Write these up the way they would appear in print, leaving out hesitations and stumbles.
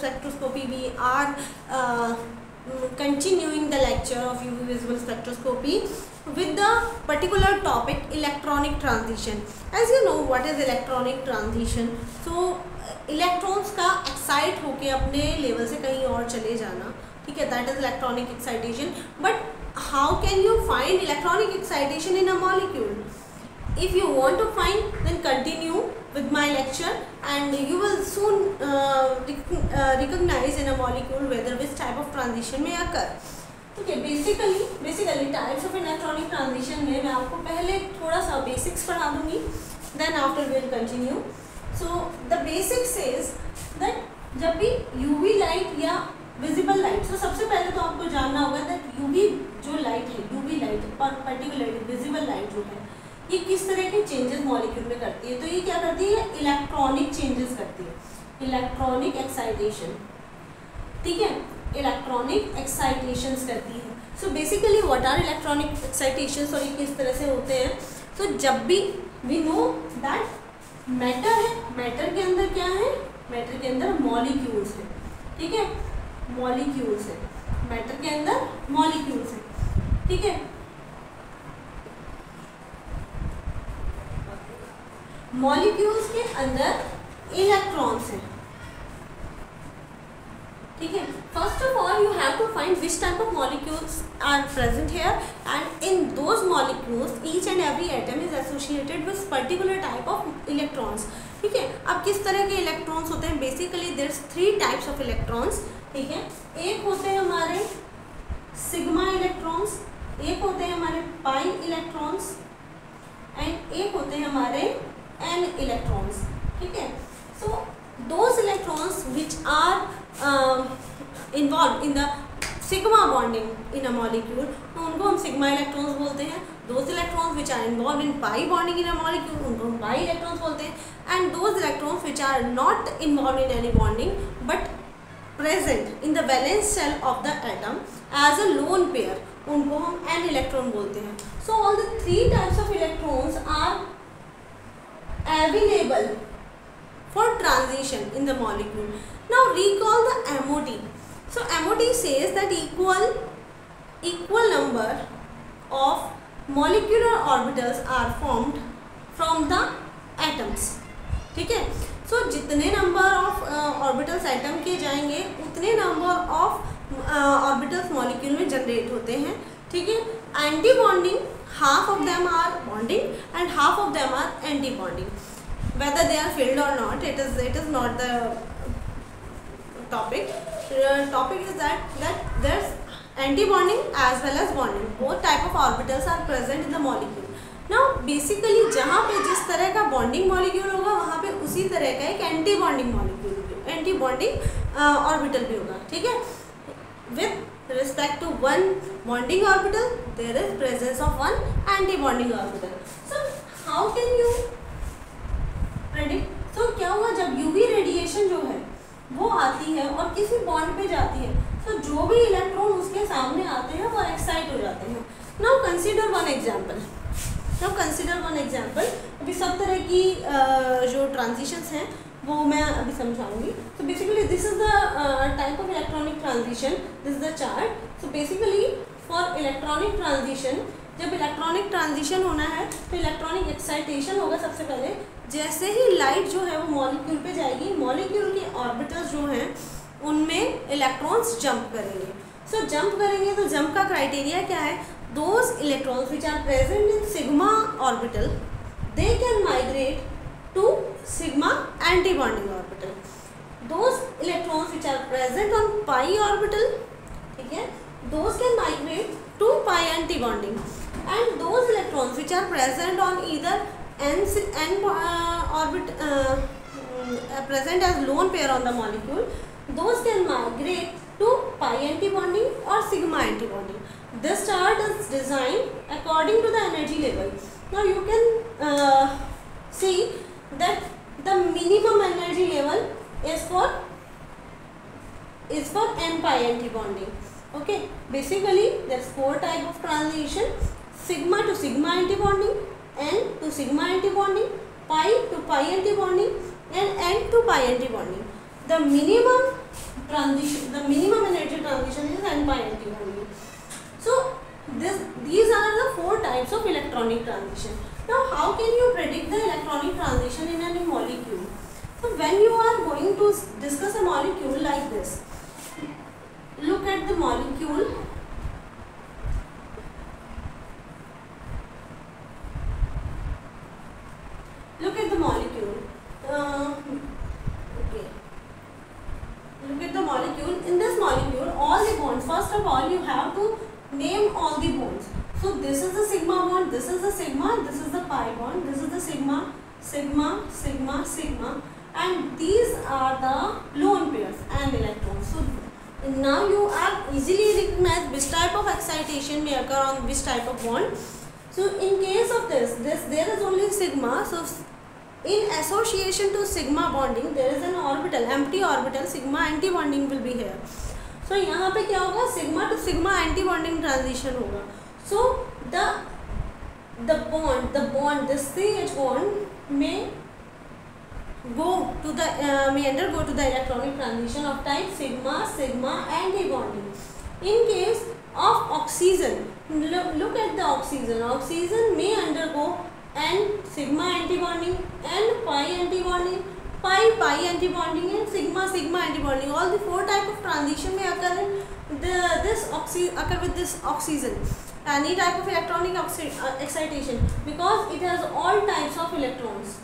spectroscopy. We are continuing the lecture of UV visible spectroscopy with the particular topic electronic transition. As you know what is electronic transition. So electrons का excite होके अपने level से कहीं और चले जाना, ठीक है, that is electronic excitation. But how can you find electronic excitation in a molecule? If you want to find, then continue with my lecture and you will soon recognize in a molecule whether which type of transition may occur. Okay, basically types of electronic transition में मैं आपको पहले थोड़ा सा basics पढ़ा दूँगी, then after we will continue. So the basics says that जब भी UV light या visible light, so सबसे पहले तो आपको जानना होगा that UV जो light है, UV light और particularly visible light जो है, ये किस तरह के चेंजेस मॉलिक्यूल में करती है. तो ये क्या करती है? इलेक्ट्रॉनिक चेंजेस करती है, इलेक्ट्रॉनिक एक्साइटेशन, ठीक है, इलेक्ट्रॉनिक एक्साइटेशंस करती है. So basically what are electronic excitations और ये किस तरह से होते हैं? तो जब भी वी नो दैट मैटर है, मैटर के अंदर क्या है? मैटर के अंदर मॉलिक्यूल्स है, ठीक है, मॉलिक्यूल्स है, मैटर के अंदर मॉलिक्यूल्स है, ठीक है. मॉलिक्यूल्स के अंदर इलेक्ट्रॉन्स हैं, ठीक है. First of all you have to find which type of molecules are present here and in those molecules each and every atom is associated with particular type of electrons, ठीक है. अब किस तरह के इलेक्ट्रॉन्स होते हैं? Basically there is 3 types of electrons, ठीक है. एक होते हैं हमारे सिग्मा इलेक्ट्रॉन्स, एक होते हैं हमारे पाई इलेक्ट्रॉन्स एंड एक होते हैं हमारे n electrons, ठीक है. So those electrons which are involved in the sigma bonding in a molecule, तो उनको हम sigma electrons बोलते हैं. Those electrons which are involved in pi bonding in a molecule, उनको हम pi electrons बोलते हैं. And those electrons which are not involved in any bonding but present in the valence shell of the atom as a lone pair, उनको हम n electron बोलते हैं. So all the 3 types of electrons are available for transition in the molecule. Now recall the MOT. So MOT says that equal number of molecular orbitals are formed from the atoms, ठीक है. So जितने number of orbitals atom के जाएंगे उतने number of orbitals molecule में generate होते हैं, ठीक है. Anti bonding, half of them are bonding and half of them are anti bonding. Whether they are filled or not, it is not the topic. The topic is that there's anti bonding as well as bonding. Both type of orbitals are present in the molecule. Now basically जहाँ पे जिस तरह का bonding molecule होगा वहाँ पे उसी तरह का एक anti bonding molecule, anti bonding orbital भी होगा, ठीक है. With respect to one bonding orbital, there is presence of one anti-bonding orbital. So how can you predict? So क्या हुआ जब UV रेडिएशन जो है वो आती है और किसी बॉन्ड पे जाती है, तो जो भी इलेक्ट्रॉन उसके सामने आते हैं वो एक्साइट हो जाते हैं. Now consider one example. अभी सब तरह की जो ट्रांजिशंस हैं वो मैं अभी समझाऊंगी. तो basically this is the type of electronic transition, this is the chart. So basically for electronic transition, जब इलेक्ट्रॉनिक ट्रांजिशन होना है तो इलेक्ट्रॉनिक एक्साइटेशन होगा सबसे पहले. जैसे ही लाइट जो है वो मॉलिक्यूल पे जाएगी, मॉलिक्यूल के ऑर्बिटल्स जो हैं उनमें इलेक्ट्रॉन्स जंप करेंगे. सो जंप करेंगे तो जंप का क्राइटेरिया क्या है? Those electrons which are present in sigma orbital they can migrate to sigma anti-bonding orbital. Those electrons which are present on pi orbital, ठीक है, those can migrate to pi anti-bonding. And those electrons which are present on either n orbit present as lone pair on the molecule, those can migrate to pi anti-bonding or sigma anti-bonding. This chart is designed according to the energy level. Now you can see that the minimum energy level is for n pi anti-bonding. Okay, basically there's 4 type of transition: sigma to sigma anti-bonding, n to sigma anti-bonding, pi to pi anti-bonding and n to pi anti-bonding. The minimum transition, the minimum energy transition is N by NT only. So these are the 4 types of electronic transition. Now how can you predict the electronic transition in any molecule? So when you are going to discuss a molecule like this, look at the molecule. Look at the molecule. Okay. Look at the molecule. In this molecule, all the bonds, first of all, you have to name all the bonds. So this is the sigma bond, this is the sigma, this is the pi bond, this is the sigma, sigma, sigma, sigma, and these are the lone pairs and electrons. So now you are easily recognize which type of excitation may occur on which type of bond. So in case of this there is only sigma. So in association to sigma bonding there is an orbital, empty orbital, sigma anti bonding will be here. So यहाँ पे क्या होगा, sigma to sigma anti bonding transition होगा. So the bond, this CH bond may go to the may undergo to the electronic transition of type sigma sigma anti bonding. In case of oxygen, look at the oxygen. Oxygen may undergo N sigma anti bonding, N pi anti bonding, pi pi anti bonding, and sigma sigma anti bonding. All the 4 type of transition may occur in occur with this oxygen. Any type of electronic excitation, because it has all types of electrons.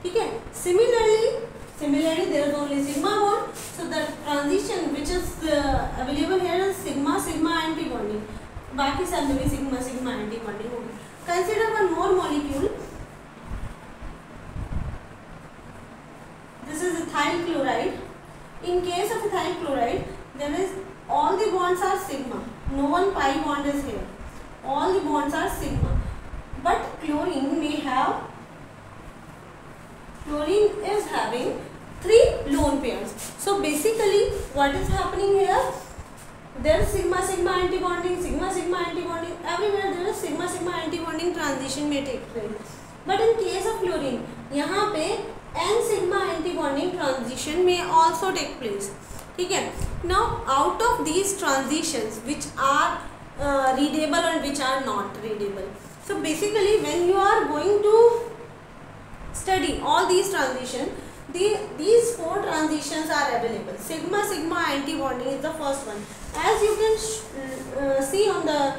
Okay. Similarly there is only sigma bond. So the transition which is available here is sigma sigma anti bonding. बाकी सब में भी sigma sigma anti bonding होगी. Consider one more molecule. This is ethyl chloride. In case of ethyl chloride, there is all the bonds are sigma. No one pi bond is here. All the bonds are sigma. But chlorine is having 3 lone pairs. So basically, what is happening here? There is sigma sigma anti bonding, sigma sigma anti bonding. Everywhere there is sigma sigma anti bonding transition may take place. But in case of chlorine, यहाँ पे N sigma anti bonding transition may also take place. ठीक है. Now out of these transitions, which are readable and which are not readable. So basically, when you are going to study all these transitions, these 4 transitions are available. Sigma sigma anti bonding is the first one. As you can see on the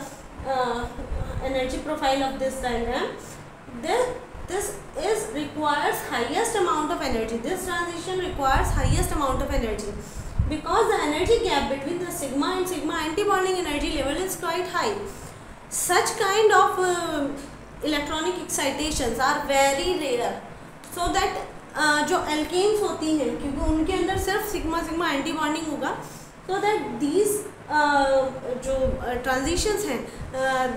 energy profile of this diagram, this requires highest amount of energy. This transition requires highest amount of energy, because the energy gap between the sigma and sigma anti bonding energy level is quite high. Such kind of electronic excitations are very rare. So that जो alkanes होती हैं, क्योंकि उनके अंदर सिर्फ sigma sigma anti bonding होगा, so that these जो transitions हैं,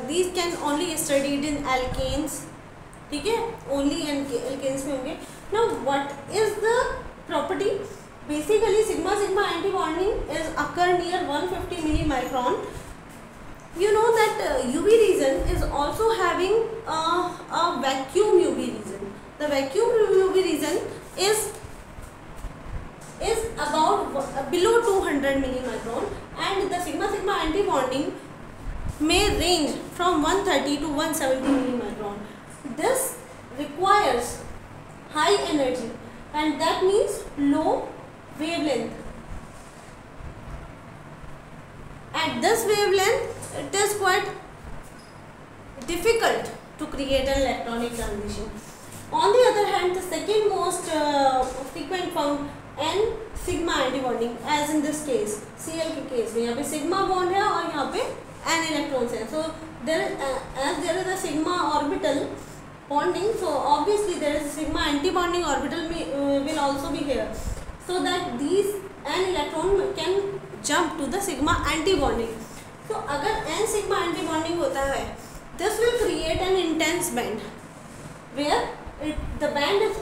these can only studied in alkanes. ठीक है, only alkanes में होंगे. Now what is the property? Basically sigma sigma anti bonding is occur near 150 millimicron. You know that UV region is also having a vacuum UV region. The vacuum UV region is about below 200 millimicron, and the sigma sigma anti bonding may range from 130 to 170 millimicron. This requires high energy, and that means low wavelength. At this wavelength, it is quite difficult to create an electronic transition. On the other hand, the second most frequent found N sigma anti bonding, as in this case, Cl के case में यहाँ पे sigma bond है और यहाँ पे N electrons हैं. So as there is a sigma orbital bonding, so obviously there is a sigma anti bonding orbital will also be here, so that these N electron can jump to the sigma anti bonding. So अगर N sigma anti bonding होता है, this will create an intense band where the band is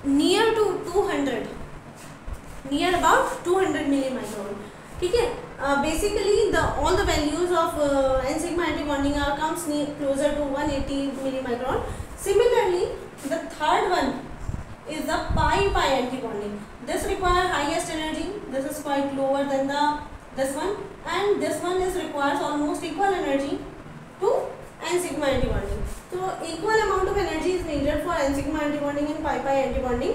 near to 200, near about 200 millimicron. ठीक है. Basically all the values of N sigma anti bonding comes closer to 180 millimicron. Similarly, the third one is the pi antibonding. This requires highest energy. This is quite lower than this one, and this one is requires almost equal energy to n sigma antibonding. So equal amount of energy is needed for n sigma antibonding and pi antibonding.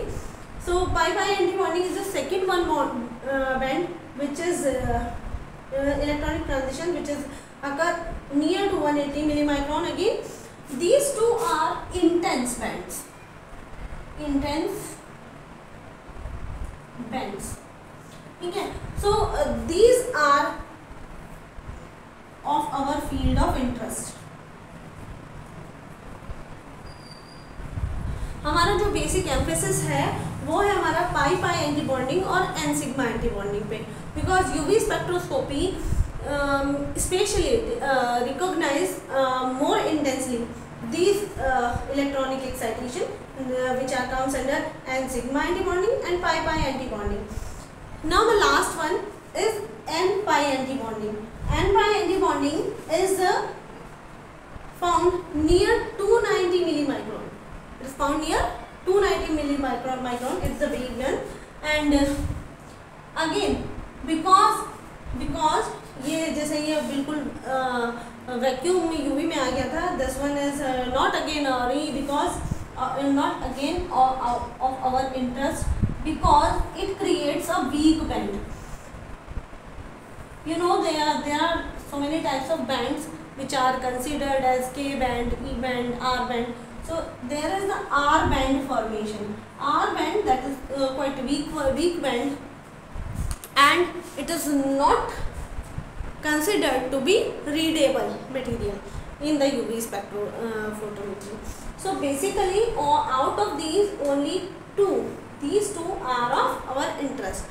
So pi antibonding is the second one band which is electronic transition, which is occur near to 180 millimicron. Again, these two are intense bands. Okay, so these are of our field of interest. हमारा जो basic emphasis है वो है हमारा pi antibonding और n sigma antibonding पे, because UV spectroscopy specially recognise more intensely these electronic excitation which are comes under n sigma antibonding and pi antibonding. Now the last one is n pi antibonding. N pi antibonding is found near 290 millimicron. It is found near 290 millimicron. It's the big one. And again because ये जैसे ये बिल्कुल vacuum में UV में आ गया था, this one is not again because not again of our interest, because it creates a weak band. You know, there are so many types of bands which are considered as K band, E band, R band. So there is the R band formation. R band, that is quite weak band, and it is not considered to be readable material in the UV spectrophotometry. So basically out of these only these two are of our interest.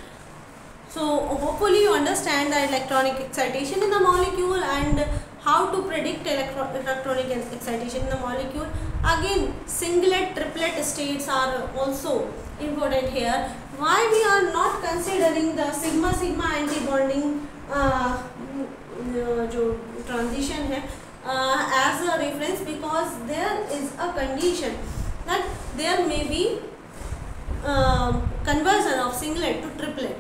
So hopefully you understand the electronic excitation in the molecule and how to predict electronic excitation in the molecule. Again, singlet, triplet states are also important here. Why we are not considering the sigma antibonding जो transition है as a reference, because there is a condition that there may be conversion of singlet to triplet,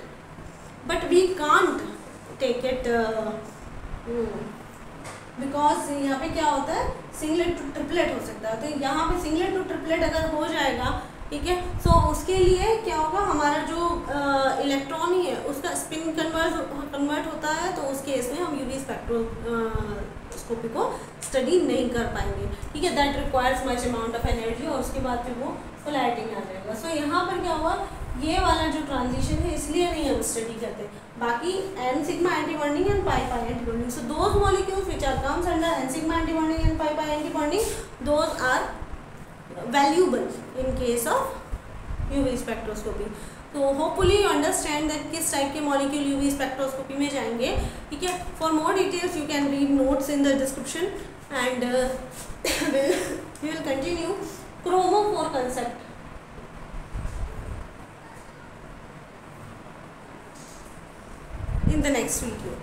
but we can't take it because यहाँ पे क्या होता है, singlet to triplet हो सकता है. तो यहाँ पे सिंगलेट टू ट्रिपलेट अगर हो जाएगा, ठीक है, सो उसके लिए क्या होगा, हमारा जो इलेक्ट्रॉन ही है उसका स्पिन कन्वर्ट होता है, तो उस केस में हम यूवी स्पेक्ट्रोस्कोपी को स्टडी नहीं कर पाएंगे. ठीक है, that requires much amount of energy, और उसके बाद फिर वो पोलैरिटी में आ जाएगा. सो यहाँ पर क्या हुआ, ये वाला जो ट्रांजिशन है इसलिए नहीं हम स्टडी करते. बाकी n sigma antibonding and pi antibonding, so those molecules which are comes under n sigma antibonding and pi antibonding, those are valuable in case of UV spectroscopy. So hopefully you understand that किस type के molecule UV spectroscopy में जाएंगे. ठीक है, for more details you can read notes in the description, and we will continue chromophore concept in the next video.